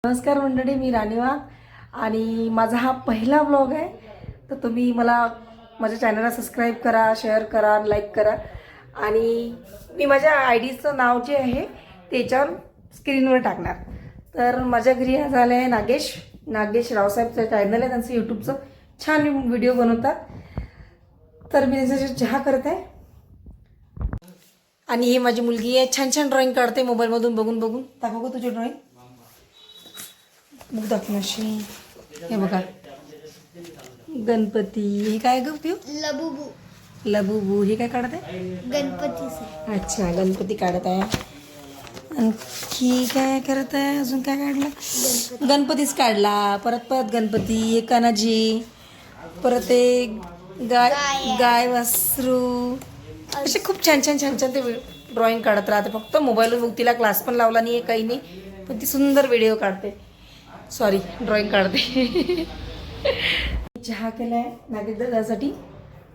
नमस्कार मंडळी, मी राणीवा आणि माझा हा पहिला व्लॉग आहे. तर तुम्ही मला माझ्या चॅनलला सबस्क्राईब करा, शेअर करा, लाईक करा. आणि मी माझ्या आयडीचं नाव जे आहे त्याच्यावर स्क्रीनवर टाकणार. तर माझ्या घरी आज आले आहे नागेश रावसाहेबचं चॅनल आहे, त्यांचं यूट्यूबचं छान व्हिडिओ बनवतात. तर मी त्याच्याशी चहा करत आहे. आणि ही माझी मुलगी आहे, छान छान ड्रॉइंग काढते मोबाईलमधून बघून. दाखव का तुझी ड्रॉइंग? मग दाखवण्याशी हे बघा, गणपती. हे काय ग पिऊ? लबूबू. हे काय काढत आहे? गणपती. अच्छा, गणपती काढत आहे. आणखी काय करत आहे? अजून काय काढलं? गणपतीच काढला. परत गणपती, एक कानाजी, परत एक गाय वासरू. असे खूप छान ते ड्रॉइंग काढत राहते. फक्त मोबाईलवर बघ, तिला क्लास पण लावला नाही आहे, काही नाही, पण ती सुंदर व्हिडिओ काढते. सॉरी, ड्रॉइंग काढते. चहा केला आहे नागेश दादासाठी.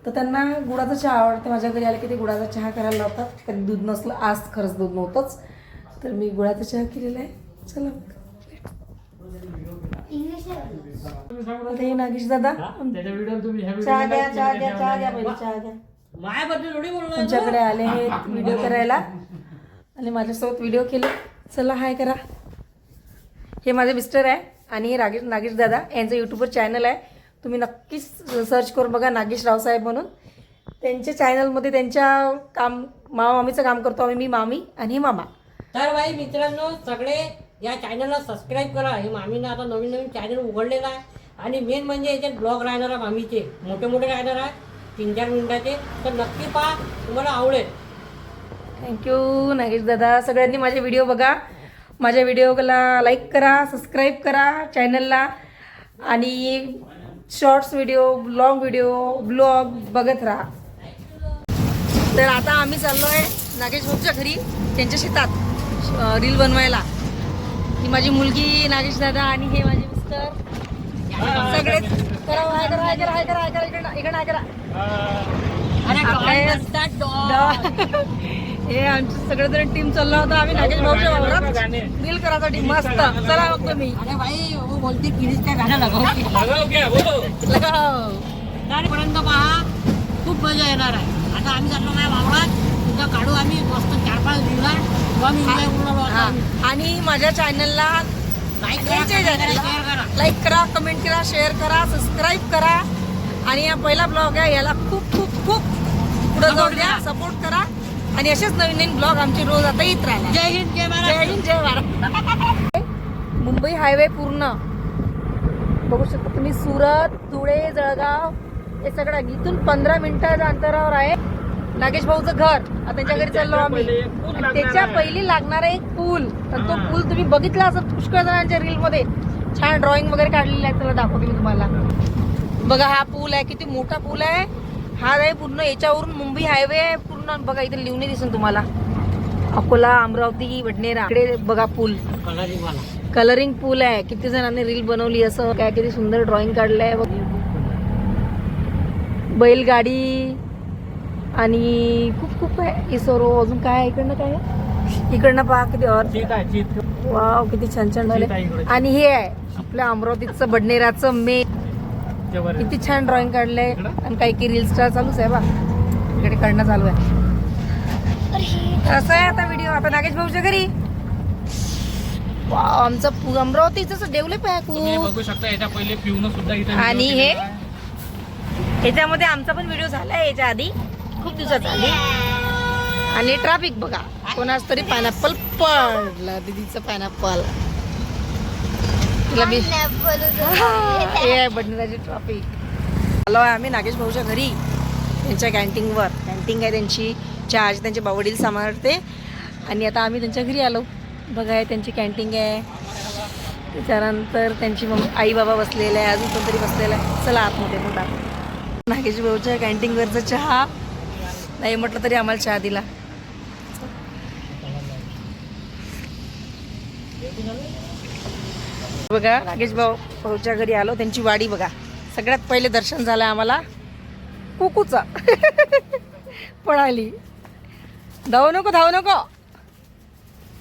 तर त्यांना गुळाचा चहा आवडते. माझ्या घरी आले की ते गुळाचा चहा करायला लावतात. कधी दूध नसलं, आज खरंच दूध नव्हतंच, तर मी गुळाचा चहा केलेला आहे. चला नागेश दादा, चहा घ्या पहिले. तुमच्याकडे आले हे व्हिडिओ करायला आणि माझ्यासोबत व्हिडिओ केले. चला हाय करा. हे माझे मिस्टर आहे आणि हे नागेश दादा यांचं यूट्यूबवर चॅनल आहे. तुम्ही नक्कीच सर्च करून बघा, नागेश रावसाहेब म्हणून. त्यांच्या चॅनलमध्ये त्यांच्या मामा मामीचं काम करतो आम्ही, मी मामी आणि हे मामा. तर बाई मित्रांनो, सगळे या चॅनलला सबस्क्राईब करा. हे मामीनं आता नवीन चॅनल उघडलेला आहे. आणि मेन म्हणजे याच्यात ब्लॉग राहणार आहे मामीचे, मोठे राहणार आहे, 3-4 मिनिटाचे. तर नक्की पहा, तुम्हाला आवडेल. थँक्यू नागेश दादा. सगळ्यांनी माझे व्हिडिओ बघा, माझ्या व्हिडिओला लाईक करा, सबस्क्राईब करा चॅनलला. आणि shorts video, long video, blog बघत राहा. तर आता आम्ही चाललो आहे नागेश भाऊच्या घरी, त्यांच्या शेतात रील बनवायला. ही माझी मुलगी, नागेश दादा आणि हे माझे मिस्टर. सगळे हे आमची सगळेजण टीम चालला होता. आम्ही नागेश भाऊच्या वावरात रील करायसाठी मस्त. चला मग तुम्ही. अरे भाई, वो बोलते किरीच काय गाणं लगाव पर्यंत पहा, खूप मजा येणार आहे. आता आम्ही चाललो नाही वावरात, तुझा काढू आम्ही मस्त 4-5 दिवस आम्ही एन्जॉय करून. आणि माझ्या चॅनलला लाईक करा, कमेंट करा, शेअर करा, सबस्क्राईब करा. आणि हा पहिला ब्लॉग आहे, याला खूप पुढे जाऊ द्या, सपोर्ट करा. आणि असेच नवीन ब्लॉग आमचे रोज आता येत राहणार. जय हिंद, जय महाराष्ट्र. जय हिंद, जय महाराष्ट्र. मुंबई हायवे पूर्ण बघू शकता तुम्ही. सुरत, धुळे, जळगाव हे सगळं इथून 15 मिनिटाच्या अंतरावर आहे नागेश भाऊचं घर. त्यांच्या घरी चाललो आम्ही. त्याच्या पहिली लागणारा एक पूल. तर तो पूल तुम्ही बघितला असं पुष्कळ जणांच्या रील मध्ये. छान ड्रॉइंग वगैरे काढलेली आहे. चला दाखवते मी तुम्हाला. बघा हा पूल आहे, किती मोठा पूल आहे हा. आहे पूर्ण, याच्यावरून मुंबई हायवे आहे पूर्ण. बघा इथे लिहून दिसून तुम्हाला, अकोला, अमरावती, वडनेरा. इकडे बघा पूल, कलरिंग पूल आहे. किती जणांनी रील बनवली असं काय, किती सुंदर ड्रॉइंग काढलंय. बैलगाडी आणि खूप आहे. इसरो अजून काय इकडनं काय आहे? इकडनं पहा किती वाव, किती छान झाले. आणि हे आहे आपल्या अमरावतीचं बडनेराचं मे. किती छान ड्रॉइंग काढलंय. आणि काही रील स्टार चालूच आहे बा, इकडे काढणं चालू आहे. असं आहे आता व्हिडिओ. आता नागेश भाऊच्या घरी. वाव, आमचं अमरावतीचं डेव्हलप आहे खूप. बघू शकता, याच्या पहिले पिऊन सुद्धा इथे. आणि हे ह्याच्यामध्ये आमचा पण व्हिडिओ झालाय याच्या आधी, खूप दिवसात आधी. आणि ट्रॅफिक बघा, कोणाच तरी पायनॅपल पडलं, दीदीचं पायनॅपल. हे आहे बडनेराची ट्रॅफिक. आलो आहे आम्ही नागेश भाऊच्या घरी, त्यांच्या कॅन्टीनवर. कॅन्टीन आहे त्यांची, चहाची त्यांचे वडील सांभाळते. आणि आता आम्ही त्यांच्या घरी आलो. बघा आहे त्यांची कॅन्टीन आहे. त्याच्यानंतर त्यांची आई बाबा बसलेला आहे, अजून कोणतरी बसलेला आहे. चला आतमध्ये बघा. नागेश भाऊच्या कॅन्टीनवरचा चहा नाही म्हटलं तरी आम्हाला चहा दिला. बघा नागेश भाऊच्या घरी आलो, त्यांची वाडी बघा. सगळ्यात पहिले दर्शन झालं आम्हाला कुकूचा. पळाली. धावू नको.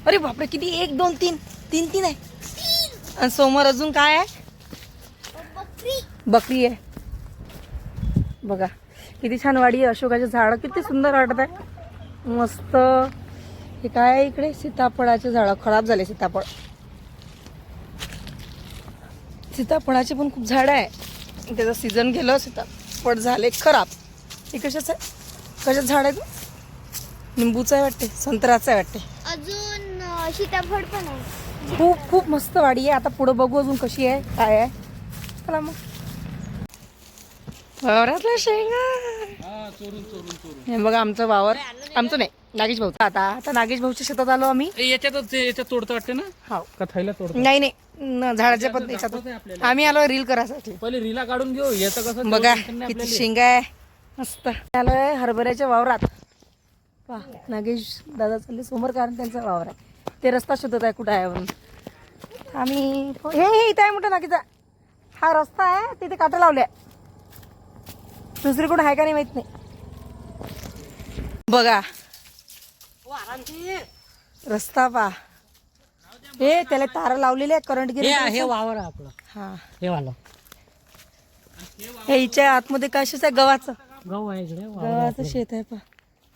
अरे बापरे, किती 1 2 3 आहे. आणि समोर अजून काय आहे? बकरी आहे. बघा किती छान वाडी आहे. अशोकाचे झाड किती सुंदर वाटत आहे. मस्त. हे काय आहे इकडे? सीताफळाचे झाड खराब झाले. सीताफळाचे पण खूप झाड आहे. त्याचं सीझन गेलं, सीताफळ झाले खराब. हे कशाचं आहे? कशाचं झाड आहे? निंबूचं आहे वाटते, संत्र्याचं आहे वाटते. अजून सीताफळ पण आहे. खूप खूप मस्त वाडी आहे. आता पुढं बघू अजून कशी आहे काय आहे. चला मग. वावरातला शेंगा. हे बघा आमचं वावर. आमचं नाही, नागेश भाऊ. आता नागेश भाऊच्या शेतात आलो आम्ही. याच्यात तोडतं वाटते ना? हो. का थैला तोडतं? नाही झाडाच्या पद्धतीत आम्ही आलो रील करायसाठी. पहिले रीला काढून घेऊ. याचं कसं बघा टेन्शन नाही किती आपल्याला. शेंगा आहे. मस्त आलोय हरभऱ्याच्या वावरात. पहा नागेश दादा चालले समोर, कारण त्यांचा वावर आहे. ते रस्ता शोधत आहे कुठं आहे म्हणून. आम्ही हे इथं आहे मोठा नागेचा. हा रस्ता आहे, तिथे काटा लावल्या. दुसरीकडे आहे का नाही माहित नाही. बघा रस्ता पहा. हे त्याला तारा लावलेले आहे करंट हे गेले. वावर आहे आपलं. हा हे वाला हे हिच्या आतमध्ये कशाचं आहे? गव्हाचं. गहू आहे इकडे. वावर आहे गव्हाचं आपलं. शेत आहे पहा.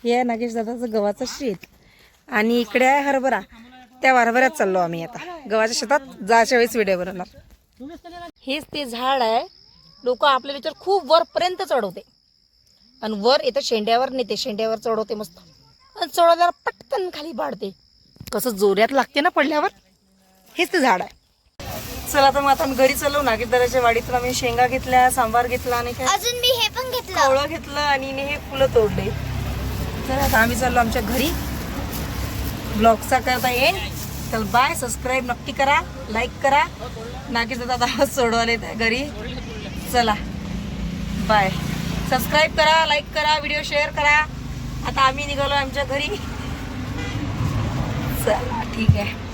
हे आहे नागेश दादाचं गव्हाचं शेत. आणि इकडे आहे हरभरा. त्या हरभऱ्यात चाललो आम्ही आता. गव्हाच्या शेतात जायच्या वेळेस व्हिडिओ बनवणार. हेच ते झाड आहे. लोक आपल्या याच्यावर खूप वरपर्यंत चढवते आणि वर येतं शेंड्यावर नेते. शेंड्यावर चढवते मस्त. आणि चढवल्यावर पटकन खाली पाडते. कसं जोऱ्यात लागते ना पडल्यावर. हेच ते झाड आहे. चला तर मग आता आम्ही घरी चाललो. नागेश दादाच्या वाडीतून आम्ही शेंगा घेतल्या, सांबार घेतला आणि काय अजून मी हे पण घेतलं. कवळं घेतलं आणि हे फुलं तोडले. तर आता आम्ही चाललो आमच्या घरी. ब्लॉगचा करता येईल. तर बाय. सबस्क्राईब नक्की करा, लाईक करा. नागेश दादा आता सोडवाले त्या घरी. चला बाय. सबस्क्राईब करा, लाईक करा, व्हिडिओ शेअर करा. आता आम्ही निघालो आमच्या घरी. चला ठीक आहे.